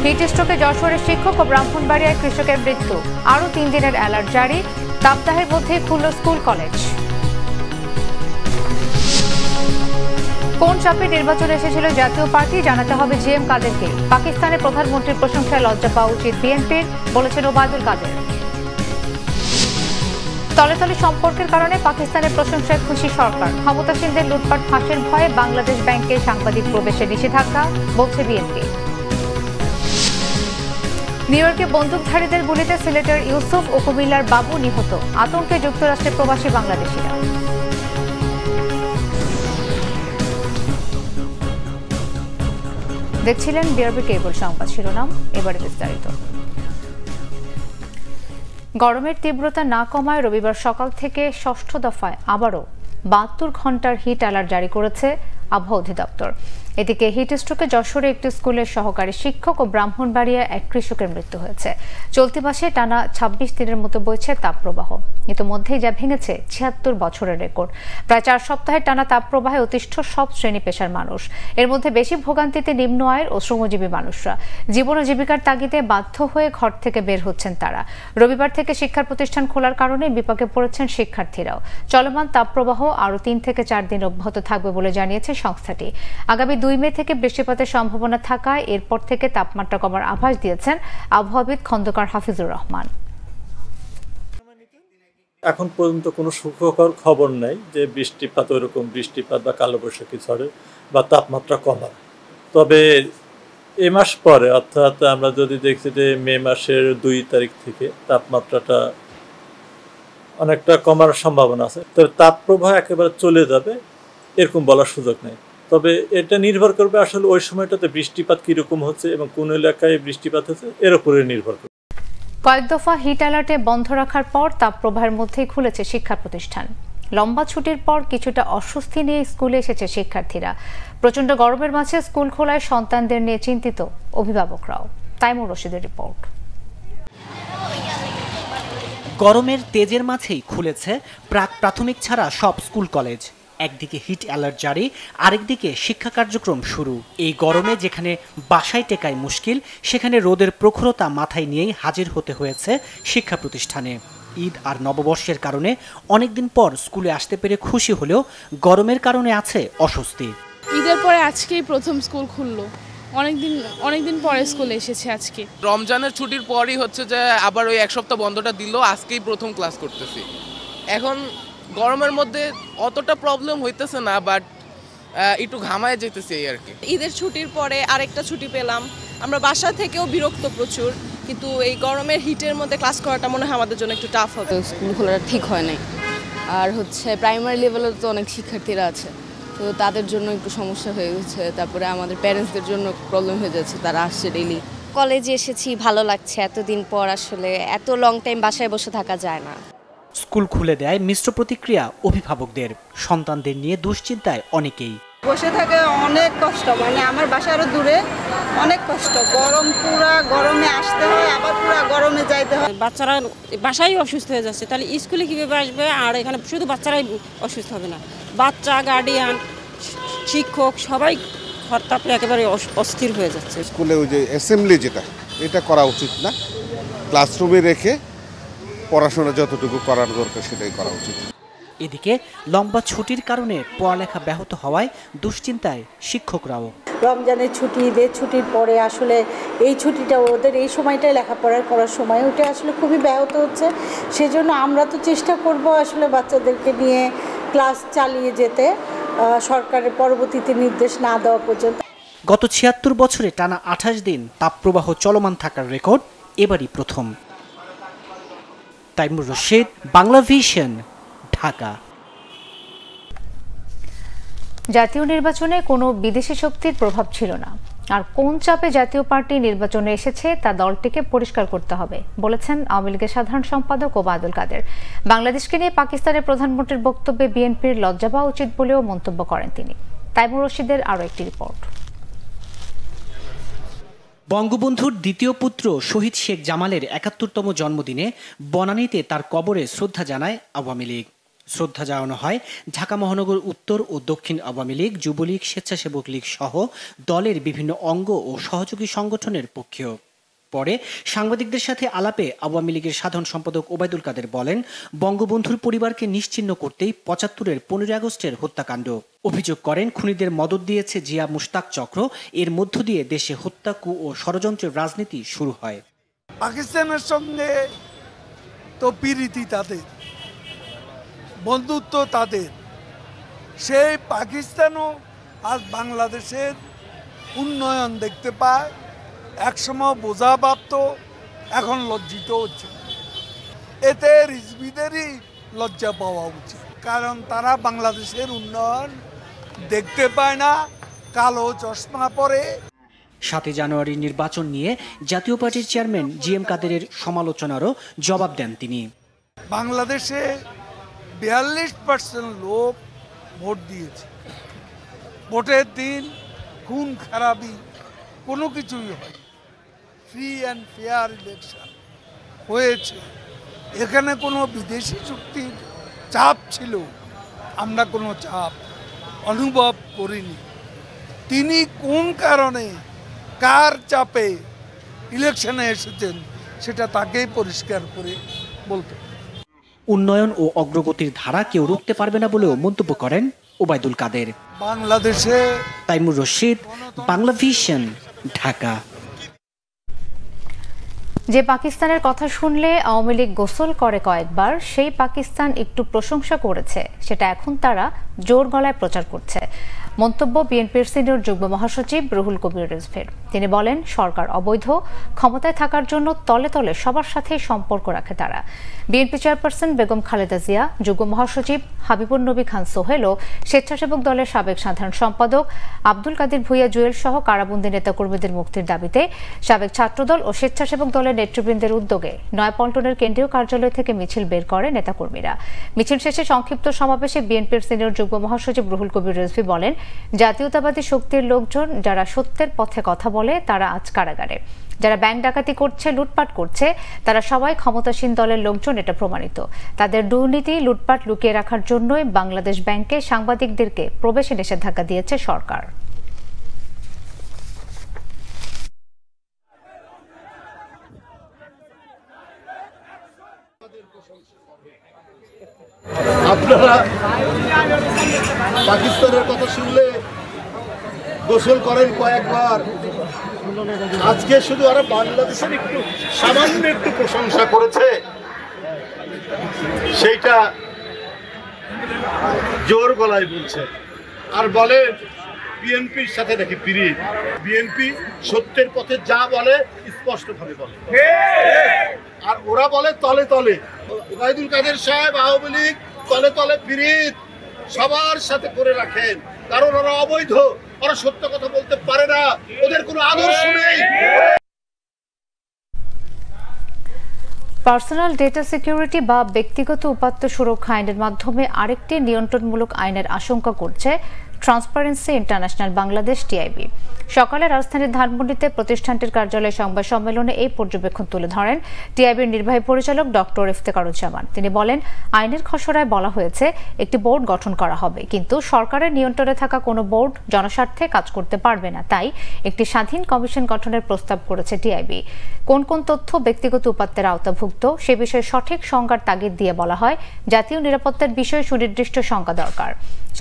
Hit স্ট্রোকে যশোরের শিক্ষক ও ব্রাহ্মণবাড়িয়ায় কৃষকের মৃত্যু। আরও 3 দিনের অ্যালার্ট জারি। সপ্তাহের মধ্যেই খুলল স্কুল কলেজ। কোন চাপে নির্বাচনে এসেছিল জাতীয় পার্টি, জানাতে হবে জিএম কাদেরকে। পাকিস্তানের প্রধানমন্ত্রীর প্রশংসায় লজ্জা পাওয়া উচিত বিএনপির, বলেছেন ওবায়দুল কাদের। তলে তলে সম্পর্কের কারণে পাকিস্তানের প্রশংসায় খুশি সরকার। ক্ষমতাসীনদের লুটপাট ফাঁসের ভয়ে বাংলাদেশ ব্যাংকে সাংবাদিক প্রবেশে নিষেধাজ্ঞা, বলছে বিএনপি। নিউ ইয়র্কে বন্দুকধারীদের গুলিতে সিলেটের ইউসুফ ও কুমিল্লার বাবু নিহত। আতঙ্কে যুক্তরাষ্ট্রে প্রবাসী বাংলাদেশিরা। দেখছিলেন বিআরবি কেবল সংবাদ শিরোনাম, এবারে বিস্তারিত। গরমের তীব্রতা না কমায় রবিবার সকাল থেকে ষষ্ঠ দফায় আবারও 72 ঘন্টার হিট অ্যালার্ট জারি করেছে আবহাওয়া অধিদপ্তর। এদিকে হিট স্ট্রোকে যশোরে একটি স্কুলের সহকারী শিক্ষক ও ব্রাহ্মণবাড়িয়ায় এক কৃষকের মৃত্যু হয়েছে। চলতি মাসে টানা 26 দিনের মতো বইছে তাপপ্রবাহ। ইতিমধ্যেই যা ভেঙেছে 76 বছরের রেকর্ড। প্রায় 4 সপ্তাহের টানা তাপপ্রবাহে অতিষ্ঠ সব শ্রেণী পেশার মানুষ। এর মধ্যে বেশি ভোগান্তিতে নিম্ন আয়ের ও শ্রমজীবী মানুষরা। জীবন ও জীবিকার তাগিদে বাধ্য হয়ে ঘর থেকে বের হচ্ছেন তারা। রবিবার থেকে শিক্ষা প্রতিষ্ঠান খোলার কারণে বিপাকে পড়েছেন শিক্ষার্থীরাও। চলমান তাপপ্রবাহ আরও 3 থেকে 4 দিন অব্যাহত থাকবে বলে জানিয়েছে সংস্থাটি। আগামী 2 মে থেকে বৃষ্টিপাতের সম্ভাবনা থাকায় এরপর থেকে তাপমাত্রা কমার আভাস দিয়েছেন আবহাওয়াবিদ খন্দকার হাফিজুর রহমান। এখন পর্যন্ত কোনো সুখকর খবর নাই যে বৃষ্টিপাত ওইরকম বৃষ্টিপাত বা কালবৈশাখী ঝড়ে বা তাপমাত্রা কমা। তবে এ মাস পরে, অর্থাৎ আমরা যদি দেখছি যে মে মাসের 2 তারিখ থেকে তাপমাত্রাটা অনেকটা কমার সম্ভাবনা আছে। তবে তাপপ্রবাহ একেবারে চলে যাবে এরকম বলার সুযোগ নেই। তবে এটা নির্ভর করবে আসলে ওই সময়টাতে বৃষ্টিপাত কীরকম হচ্ছে এবং কোন এলাকায় বৃষ্টিপাত হচ্ছে এর উপরে নির্ভর করবে। কয়েক দফা হিট অ্যালার্টে বন্ধ রাখার পর তাপপ্রবাহের মধ্যেই খুলেছে শিক্ষা প্রতিষ্ঠান। লম্বা ছুটির পর কিছুটা অস্বস্তি নিয়ে স্কুলে এসেছে শিক্ষার্থীরা। প্রচণ্ড গরমের মাঝে স্কুল খোলায় সন্তানদের নিয়ে চিন্তিত অভিভাবকরাও। তাইমুর রশিদের রিপোর্ট। গরমের তেজের মাঝেই খুলেছে প্রাথমিক ছাড়া সব স্কুল কলেজ। একদিকে হিট অ্যালার্ট জারি, আরেকদিকে শিক্ষা কার্যক্রম শুরু। এই গরমে যেখানে বাসায় টেকাই মুশকিল, সেখানে রোদের প্রখরতা মাথায় নিয়েই হাজির হতে হয়েছে শিক্ষা প্রতিষ্ঠানে। ঈদ আর নববর্ষের কারণে অনেকদিন পর স্কুলে আসতে পেরে খুশি হলেও গরমের কারণে আছে অস্বস্তি। ঈদের পরে আজকেই প্রথম স্কুল খুললো। অনেকদিন পরে স্কুলে এসেছে আজকে। রমজানের ছুটির পরই হচ্ছে যে আবার ওই 1 সপ্তাহ বন্ধটা দিল, আজকেই প্রথম ক্লাস করতেছি। এখন গরমের মধ্যে অতটা প্রবলেম হইতেছে না, বাট একটু ঘামায় যেতেছে এই আর কি। ঈদের ছুটির পরে আরেকটা ছুটি পেলাম। আমরা বাসা থেকেও বিরক্ত প্রচুর, কিন্তু এই গরমের হিটের মধ্যে ক্লাস করাটা মনে হয় আমাদের জন্য একটু টাফ হবে। স্কুল খোলাটা ঠিক হয় নাই, আর হচ্ছে প্রাইমারি লেভেলে তো অনেক শিক্ষার্থীরা আছে, তো তাদের জন্য একটু সমস্যা হয়ে গেছে। তারপরে আমাদের প্যারেন্টসদের জন্য প্রবলেম হয়ে যাচ্ছে, তারা আসছে ডেইলি। কলেজে এসেছি, ভালো লাগছে। এতদিন পর আসলে এত লং টাইম বাসায় বসে থাকা যায় না। স্কুল খুলে দেয় মিশ্র প্রতিক্রিয়া অভিভাবকদের। সন্তানদের নিয়ে দুশ্চিন্তায় অনেকেই। বসে থাকে অনেক কষ্ট, মানে আমার বাসা আরো দূরে, অনেক কষ্ট। পুরা গরমে আসতে হয়, আবার পুরা গরমে যাইতে হয়। বাচ্চারা বাসায় অসুস্থ হয়ে যাচ্ছে, তাহলে স্কুলে কিভাবে আসবে? আর এখানে শুধু বাচ্চারাই অসুস্থ হবে না, বাচ্চা, গার্ডিয়ান, শিক্ষক সবাই হরতাপে একেবারে অস্থির হয়ে যাচ্ছে। স্কুলে ওই যে অ্যাসেম্বলি এটা করা উচিত না, ক্লাসরুমে রেখে পড়াশোনা যতটুকু করার দরকার সেটাই করা উচিত। এদিকে লম্বা ছুটির কারণে পড়ালেখা ব্যাহত হওয়ায় দুশ্চিন্তায় শিক্ষকরাও। রমজানের ছুটি, ঈদের ছুটির পরে আসলে এই ছুটিটা ওদের এই সময়টাই লেখাপড়া করার সময়, ওটা আসলে খুবই ব্যাহত হচ্ছে। সেজন্য আমরা তো চেষ্টা করব আসলে বাচ্চাদেরকে নিয়ে ক্লাস চালিয়ে যেতে, সরকারের পরবর্তীতে নির্দেশ না দেওয়া পর্যন্ত। গত 76 বছরে টানা 28 দিন তাপপ্রবাহ চলমান থাকার রেকর্ড এবারই প্রথম। তাইমুর রশিদ, বাংলা ভিশন, ঢাকা। জাতীয় নির্বাচনে কোনো বিদেশি শক্তির প্রভাব ছিল না, আর কোন চাপে জাতীয় পার্টি নির্বাচনে এসেছে তা দলটিকে পরিষ্কার করতে হবে, বলেছেন আওয়ামী লীগের সাধারণ সম্পাদক ওবায়দুল কাদের। বাংলাদেশকে নিয়ে পাকিস্তানের প্রধানমন্ত্রীর বক্তব্যে বিএনপির লজ্জা পাওয়া উচিত বলেও মন্তব্য করেন তিনি। তাইমুর রশিদের আরও একটি রিপোর্ট। বঙ্গবন্ধুর দ্বিতীয় পুত্র শহীদ শেখ জামালের ৭১তম জন্মদিনে বনানীতে তার কবরে শ্রদ্ধা জানায় আওয়ামী লীগ। শ্রদ্ধা জানানো হয় ঢাকা মহানগর উত্তর ও দক্ষিণ আওয়ামী লীগ, যুবলীগ, স্বেচ্ছাসেবক লীগ সহ দলের বিভিন্ন অঙ্গ ও সহযোগী সংগঠনের পক্ষেও। পরে সাংবাদিকদের সাথে আলাপে আওয়ামী লীগের সাধারণ সম্পাদক ওবায়দুল কাদের বলেন, বঙ্গবন্ধুর পরিবারকে নিশ্চিহ্ন করতেই ৭৫-এর ১৫ আগস্টের হত্যাকাণ্ড। অভিযোগ করেন খুনিদের মদদ দিয়েছে জিয়া মুশতাক চক্র। এর মধ্য দিয়ে দেশে হত্যা, কু ও ষড়যন্ত্রের রাজনীতি শুরু হয়। পাকিস্তানের সঙ্গে তো প্রীতি তাদের, বন্ধুত্ব তাদের। সেই পাকিস্তানও আজ বাংলাদেশের উন্নয়ন দেখতে পায়। একসময় বোঝা ভাবত, এখন লজ্জিত হচ্ছে। এতে রিজভিদেরই লজ্জা পাওয়া উচিত, কারণ তারা বাংলাদেশের উন্নয়ন দেখতে পায় না, কালো চশমা পরে। ৭ জানুয়ারির নির্বাচন নিয়ে জাতীয় পার্টির চেয়ারম্যান জিএম কাদেরের সমালোচনারও জবাব দেন তিনি। বাংলাদেশে ৪২% লোক ভোট দিয়েছে। ভোটের দিন খুন খারাপি কোনো কিছুই হয়, ফ্রি অ্যান্ড ফেয়ার ইলেকশন হয়েছে। এখানে কোনো বিদেশি শক্তির চাপ ছিল, আমরা কোনো চাপ অনুভব করিনি। তিনি কোন কারণে, কার চাপে ইলেকশনে এসেছেন সেটা তাকেই পরিষ্কার করে বলতে। উন্নয়ন ও অগ্রগতির ধারা কেউ রুখতে পারবে না বলেও মন্তব্য করেন ওবায়দুল কাদের। বাংলাদেশে তাইমুর রশিদ, বাংলা ভিশন, ঢাকা। যে পাকিস্তানের কথা শুনলে আওয়ামী লীগ গোসল করে কয়েকবার, সেই পাকিস্তান একটু প্রশংসা করেছে, সেটা এখন তারা জোর গলায় প্রচার করছে। মন্তব্য বিএনপির সিনিয়র যুগ্ম মহাসচিব রুহুল কবির রিজভীর। তিনি বলেন, সরকার অবৈধ, ক্ষমতায় থাকার জন্য তলে তলে সবার সাথেই সম্পর্ক রাখে তারা। বিএনপি চেয়ারপারসন বেগম খালেদা জিয়া, যুগ্ম মহাসচিব হাবিবুন নবী খান সোহেল ও স্বেচ্ছাসেবক দলের সাবেক সাধারণ সম্পাদক আব্দুল কাদির ভূঁইয়া জুয়েল সহ কারাবন্দী নেতাকর্মীদের মুক্তির দাবিতে সাবেক ছাত্রদল ও স্বেচ্ছাসেবক দলের নেতৃবৃন্দের উদ্যোগে নয়াপল্টনের কেন্দ্রীয় কার্যালয় থেকে মিছিল বের করে নেতাকর্মীরা। মিছিল শেষে সংক্ষিপ্ত সমাবেশে বিএনপির সিনিয়র যুগ্ম মহাসচিব রুহুল কবির রিজভী বলেন, জাতীয়তাবাদী শক্তির লোকজন যারা সত্যের পথে কথা বলে তারা আজ কারাগারে। যারা ব্যাংক ডাকাতি করছে, লুটপাট করছে, তারা সবাই ক্ষমতাসীন দলের লোকজন, এটা প্রমাণিত। তাদের দুর্নীতি, লুটপাট লুকিয়ে রাখার জন্যই বাংলাদেশ ব্যাংকে সাংবাদিকদেরকে প্রবেশে নিষেধাজ্ঞা দিয়েছে সরকার। আপনারা পাকিস্তানের কথা শুনলে গোসল করেন কয়েকবার, আজকে শুধু আর বাংলাদেশের একটু সামান্য একটু প্রশংসা করেছে, সেইটা জোর গলায় বলছে। আর বলে বিএনপির সাথে নাকি পিরিত। বিএনপি সত্যের পথে যা বলে স্পষ্টভাবে বলে, আর ওরা বলে তলে তলে। ওবায়দুল কাদের সাহেব, আওয়ামী লীগ তলে তলে পিরিত সবার সাথে করে রাখেন, কারণ ওরা অবৈধ, ওরা সত্য কথা বলতে পারে না, ওদের কোনো আদর্শ নেই। পার্সোনাল ডেটা সিকিউরিটি বা ব্যক্তিগত উপাত্ত সুরক্ষা আইনের মাধ্যমে আরেকটি নিয়ন্ত্রণমূলক আইনের আশঙ্কা করছে ট্রান্সপারেন্সি ইন্টারন্যাশনাল বাংলাদেশ, টিআইবি। সকালে রাজধানীর ধানমন্ডিতে প্রতিষ্ঠানটির কার্যালয়ে সংবাদ সম্মেলনে এই পর্যবেক্ষণ তুলে ধরেন টিআইবির নির্বাহী পরিচালক ডক্টর ইফতেখারুজ্জামান। তিনি বলেন, আইনের খসড়ায় বলা হয়েছে একটি বোর্ড গঠন করা হবে, কিন্তু সরকারের নিয়ন্ত্রণে থাকা কোনো বোর্ড জনস্বার্থে কাজ করতে পারবে না। তাই একটি স্বাধীন কমিশন গঠনের প্রস্তাব করেছে টিআইবি। কোন কোন তথ্য ব্যক্তিগত উপাত্তের আওতাভুক্ত সে বিষয়ে সঠিক সংজ্ঞার তাগিদ দিয়ে বলা হয়, জাতীয় নিরাপত্তার বিষয়ে সুনির্দিষ্ট সংজ্ঞা দরকার।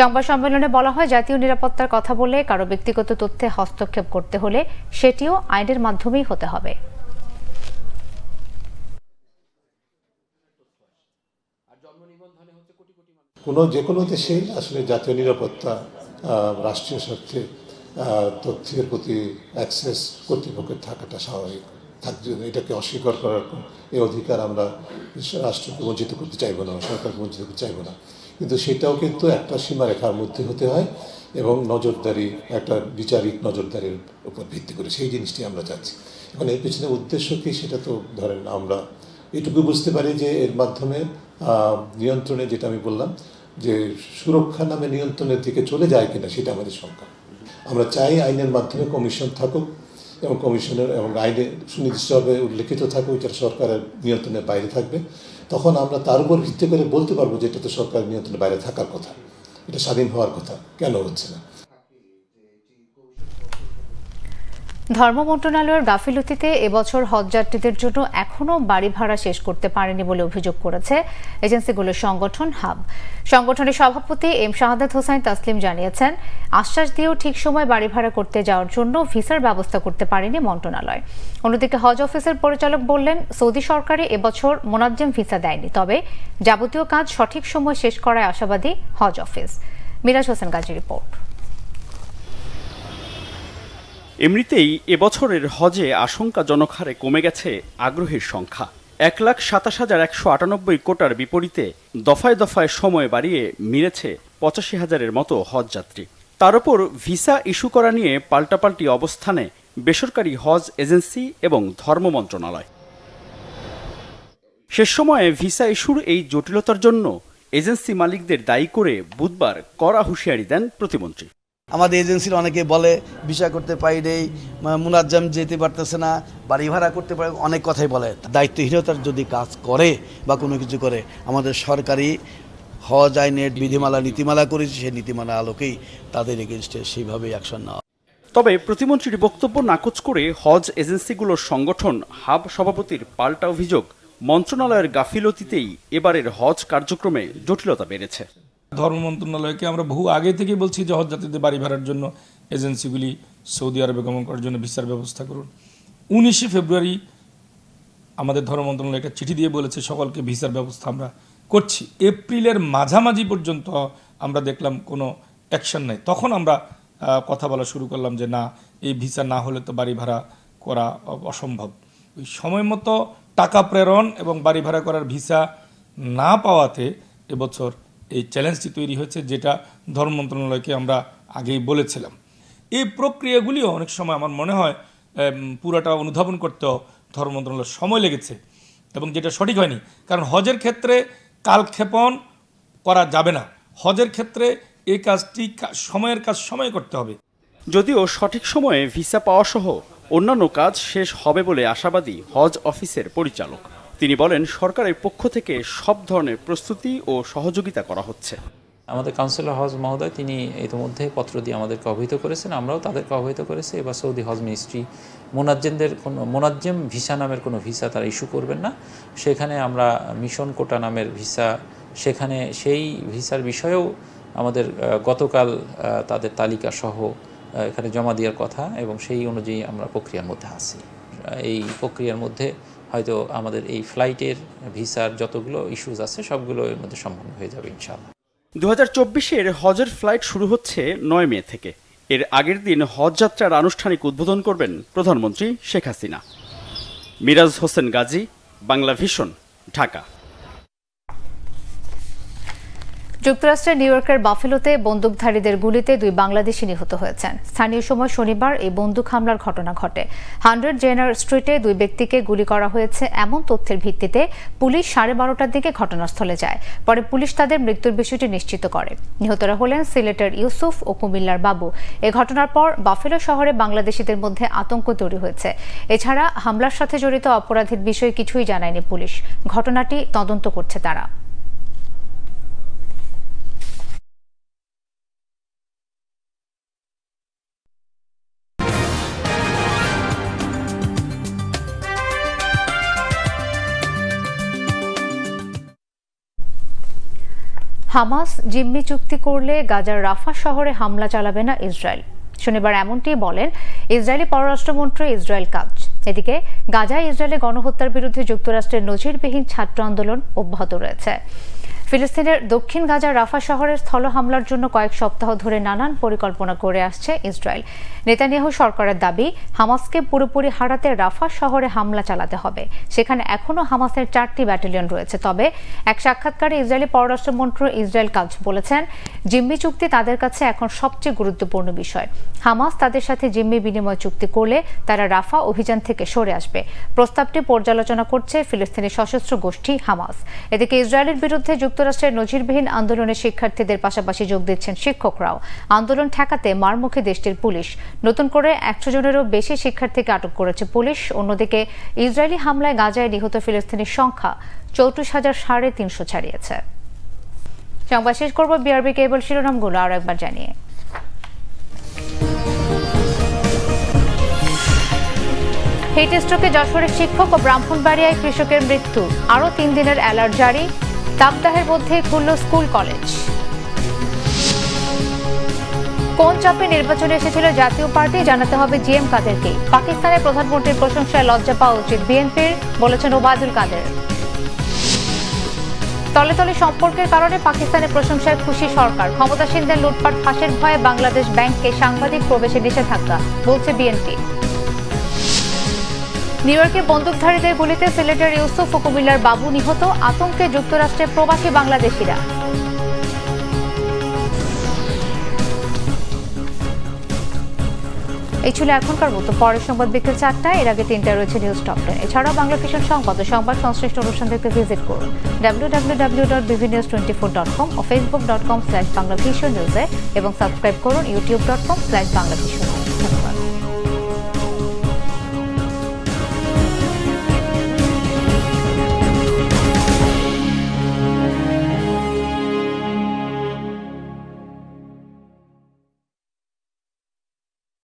সংবাদ সম্মেলনে বলা হয়, জাতীয় নিরাপত্তার কথা বলে কারো ব্যক্তিগত তথ্যে হস্তক্ষেপ করতে হলে সেটিও আইনের মাধ্যমেই হতে হবে। যে কোনো দেশে আসলে জাতীয় নিরাপত্তা, রাষ্ট্রীয় স্বার্থে তথ্যের প্রতি অ্যাক্সেস কর্তৃপক্ষের থাকাটা স্বাভাবিক। এটাকে অস্বীকার করার এই অধিকার আমরা রাষ্ট্রকে বঞ্চিত করতে চাইব না, সরকারকে বঞ্চিত করতে চাইব না, কিন্তু সেটাও কিন্তু একটা সীমারেখার মধ্যে হতে হয় এবং নজরদারি, একটা বিচারিক নজরদারির উপর ভিত্তি করে সেই জিনিসটি আমরা চাচ্ছি। এখন এর পেছনে উদ্দেশ্য কি, সেটা তো ধরেন আমরা এটুকু বুঝতে পারি যে এর মাধ্যমে নিয়ন্ত্রণে, যেটা আমি বললাম যে সুরক্ষা নামে নিয়ন্ত্রণের দিকে চলে যায় কিনা সেটা আমাদের শঙ্কা। আমরা চাই আইনের মাধ্যমে কমিশন থাকুক এবং কমিশনের এবং আইনে সুনির্দিষ্টভাবে উল্লেখিত থাকবে, ওইটার সরকারের নিয়ন্ত্রণের বাইরে থাকবে, তখন আমরা তার উপর ভিত্তি করে বলতে পারবো যে এটা তো সরকারের নিয়ন্ত্রণের বাইরে থাকার কথা, এটা স্বাধীন হওয়ার কথা, কেন হচ্ছে না। ধর্ম মন্ত্রণালয়ের গাফিলতিতে এবছর হজযাত্রীদের জন্য এখনও বাড়ি ভাড়া শেষ করতে পারেনি বলে অভিযোগ করেছে এজেন্সিগুলোর সংগঠন হাব। সংগঠনের সভাপতি এম শাহাদাত হোসাইন তাসলিম জানিয়েছেন, আশ্বাস দিয়েও ঠিক সময় বাড়ি ভাড়া করতে যাওয়ার জন্য ভিসার ব্যবস্থা করতে পারেনি মন্ত্রণালয়। অন্যদিকে হজ অফিসের পরিচালক বললেন, সৌদি সরকারে এবছর মোনাজ্জেম ভিসা দেয়নি, তবে যাবতীয় কাজ সঠিক সময় শেষ করায় আশাবাদী হজ অফিস। মিরাজ হোসেন গাজী রিপোর্ট। এমনিতেই এবছরের হজে আশঙ্কাজনক হারে কমে গেছে আগ্রহীর সংখ্যা। ১,২৭,১৯৮ কোটার বিপরীতে দফায় দফায় সময় বাড়িয়ে মিলেছে ৮৫,০০০-এর মতো হজযাত্রী। তার উপর ভিসা ইস্যু করা নিয়ে পাল্টাপাল্টি অবস্থানে বেসরকারি হজ এজেন্সি এবং ধর্ম মন্ত্রণালয়। শেষ সময়ে ভিসা ইস্যুর এই জটিলতার জন্য এজেন্সি মালিকদের দায়ী করে বুধবার কড়া হুঁশিয়ারি দেন প্রতিমন্ত্রী। আমাদের এজেন্সির অনেকে বলে ভিসা করতে পারি নেই, মুনাজ্জাম যেতে পারতেছে না, বাড়ি ভাড়া করতে পারে, অনেক কথাই বলে। দায়িত্বহীনতার যদি কাজ করে বা কোনো কিছু করে, আমাদের সরকারি হজ আইনের বিধিমালা নীতিমালা করেছে, সেই নীতিমালা আলোকেই তাদের এগেনস্টে সেইভাবেই অ্যাকশন নেওয়া। তবে প্রতিমন্ত্রীর বক্তব্য নাকচ করে হজ এজেন্সিগুলোর সংগঠন হাব সভাপতির পাল্টা অভিযোগ, মন্ত্রণালয়ের গাফিলতিতেই এবারের হজ কার্যক্রমে জটিলতা বেড়েছে। ধর্ম মন্ত্রণালয়কে আমরা বহু আগে থেকেই বলছি যে হজযাত্রীদের বাড়ি ভাড়ার জন্য এজেন্সিগুলি সৌদি আরবে গমন করার জন্য ভিসার ব্যবস্থা করুন। 19 ফেব্রুয়ারি আমাদের ধর্ম মন্ত্রণালয় একটা চিঠি দিয়ে বলেছে সকলকে ভিসার ব্যবস্থা আমরা করছি। এপ্রিলের মাঝামাঝি পর্যন্ত আমরা দেখলাম কোনো অ্যাকশন নেই। তখন আমরা কথা বলা শুরু করলাম যে না, এই ভিসা না হলে তো বাড়ি ভাড়া করা অসম্ভব। ওই সময় মতো টাকা প্রেরণ এবং বাড়ি ভাড়া করার ভিসা না পাওয়াতে এবছর এই চ্যালেঞ্জটি তৈরি হয়েছে, যেটা ধর্ম মন্ত্রণালয়কে আমরা আগেই বলেছিলাম। এই প্রক্রিয়াগুলিও অনেক সময় আমার মনে হয় পুরাটা অনুধাবন করতেও ধর্ম মন্ত্রণালয়ের সময় লেগেছে এবং যেটা সঠিক হয়নি। কারণ হজের ক্ষেত্রে কালক্ষেপণ করা যাবে না। হজের ক্ষেত্রে এই কাজটি সময়ের কাজ সময় করতে হবে। যদিও সঠিক সময়ে ভিসা পাওয়া সহ অন্যান্য কাজ শেষ হবে বলে আশাবাদী হজ অফিসের পরিচালক। তিনি বলেন, সরকারের পক্ষ থেকে সব ধরনের প্রস্তুতি ও সহযোগিতা করা হচ্ছে। আমাদের কাউন্সিলর হজ মহোদয় তিনি ইতিমধ্যে পত্র দিয়ে আমাদেরকে অবহিত করেছেন, আমরাও তাদেরকে অবহিত করেছি। এবার সৌদি হজ মিনিস্ট্রি মোনাজ্জেম ভিসা নামের কোনো ভিসা তারা ইস্যু করবেন না। সেখানে আমরা মিশন কোটা নামের ভিসা, সেখানে সেই ভিসার বিষয়েও আমাদের গতকাল তাদের তালিকা সহ এখানে জমা দেওয়ার কথা এবং সেই অনুযায়ী আমরা প্রক্রিয়ার মধ্যে আছি। এই প্রক্রিয়ার মধ্যে হয়তো আমাদের এই ফ্লাইটের ভিসার যতগুলো ইস্যুজ আছে সবগুলো এর মধ্যে সম্পন্ন হয়ে যাবে ইনশাআল্লাহ। 2024-এর হজের ফ্লাইট শুরু হচ্ছে 9 মে থেকে। এর আগের দিন হজ যাত্রার আনুষ্ঠানিক উদ্বোধন করবেন প্রধানমন্ত্রী শেখ হাসিনা। মিরাজ হোসেন গাজী, বাংলা ভিশন, ঢাকা। যুক্তরাষ্ট্রের নিউ ইয়র্কের বাফেলোতে বন্দুকধারীদের গুলিতে 2 বাংলাদেশি নিহত হয়েছেন। স্থানীয় সময় শনিবার এই বন্দুক হামলার ঘটনা ঘটে। 100 জেনার স্ট্রিটে 2 ব্যক্তিকে গুলি করা হয়েছে এমন তথ্যের ভিত্তিতে পুলিশ 12:30টার দিকে ঘটনাস্থলে যায়। পরে পুলিশ তাদের মৃত্যুর বিষয়টি নিশ্চিত করে। নিহতরা হলেন সিলেটের ইউসুফ ও কুমিল্লার বাবু। এ ঘটনার পর বাফেলো শহরে বাংলাদেশিদের মধ্যে আতঙ্ক তৈরি হয়েছে। এছাড়া হামলার সাথে জড়িত অপরাধীর বিষয়ে কিছুই জানায়নি পুলিশ। ঘটনাটি তদন্ত করছে তারা। হামাস জিম্মি চুক্তি করলে গাজার রাফা শহরে হামলা চালাবে না ইসরায়েল। শনিবার এমনটি বলেন ইসরায়েলি পররাষ্ট্রমন্ত্রী ইসরায়েল কাটজ। এদিকে গাজায় ইসরায়েলের গণহত্যার বিরুদ্ধে যুক্তরাষ্ট্রের নজিরবিহীন ছাত্র আন্দোলন অব্যাহত রয়েছে। ফিলিস্তিনের দক্ষিণ গাজার রাফা শহরের স্থল হামলার জন্য কয়েক সপ্তাহ ধরে নানান পরিকল্পনা করে আসছে ইসরায়েল। নেতানিয়াহু সরকারের দাবি, হামাসকে পুরোপুরি হারাতে রাফা শহরে হামলা চালাতে হবে। সেখানে এখনও হামাসের 4টি ব্যাটালিয়ন রয়েছে। তবে এক সাক্ষাৎকারে ইসরায়েলি পররাষ্ট্রমন্ত্রী ইসরায়েল কাটজ বলেছেন, জিম্মি চুক্তি তাদের কাছে এখন সবচেয়ে গুরুত্বপূর্ণ বিষয়। হামাস তাদের সাথে জিম্মি বিনিময় চুক্তি করলে তারা রাফা অভিযান থেকে সরে আসবে। প্রস্তাবটি পর্যালোচনা করছে ফিলিস্তিনি সশস্ত্র গোষ্ঠী হামাস। এদিকে ইসরায়েলের বিরুদ্ধে যুক্তরাষ্ট্রের নজিরবিহীন আন্দোলনে শিক্ষার্থীদের পাশাপাশি যোগ দিচ্ছেন শিক্ষকরাও। আন্দোলন ঠেকাতে মারমুখী দেশটির পুলিশ। নতুন করে 100 জনেরও বেশি শিক্ষার্থীকে আটক করেছে পুলিশ। অন্যদিকে ইসরায়েলি হামলায় গাজায় নিহত ফিলিস্তিনির সংখ্যা 34,350 ছাড়িয়েছে। সংবাদ শেষ করব বিআরবি কেবল শিরোনামগুলো আরো একবার জানিয়ে। হিট স্ট্রোকে যশোরের শিক্ষক ও ব্রাহ্মণবাড়িয়ায় কৃষকের মৃত্যু। আরও 3 দিনের অ্যালার্ট জারি। তাপদাহের মধ্যে খুলল স্কুল কলেজ। কোন চাপে নির্বাচনে এসেছিল জাতীয় পার্টি জানাতে হবে জিএম কাদেরকে। পাকিস্তানের প্রধানমন্ত্রীর প্রশংসায় লজ্জা পাওয়া উচিত বিএনপির, বলেছেন ওবায়দুল কাদের। তলে তলে সম্পর্কের কারণে পাকিস্তানের প্রশংসায় খুশি সরকার। ক্ষমতাসীনদের লুটপাট ফাঁসের ভয়ে বাংলাদেশ ব্যাংকে সাংবাদিক প্রবেশে নিষেধাজ্ঞা, বলছে বিএনপি। নিউ ইয়র্কে বন্দুকধারীদের গুলিতে সিলেটের ইউসুফ ও কুমিল্লার বাবু নিহত। আতঙ্কে যুক্তরাষ্ট্রের প্রবাসী বাংলাদেশিরা। এই ছিল এখনকার মতো। পরের সংবাদ বিকেল 4টায়, এর আগে 3টায় রয়েছে নিউজ টপ 10। এছাড়াও বাংলা ভিশন সংবাদ ও সংবাদ সংশ্লিষ্ট অনুষ্ঠান দেখতে ভিজিট করুন www.bvnews24.com ও facebook.com/banglavishnewse এবং সাবস্ক্রাইব করুন youtube.com/banglavision।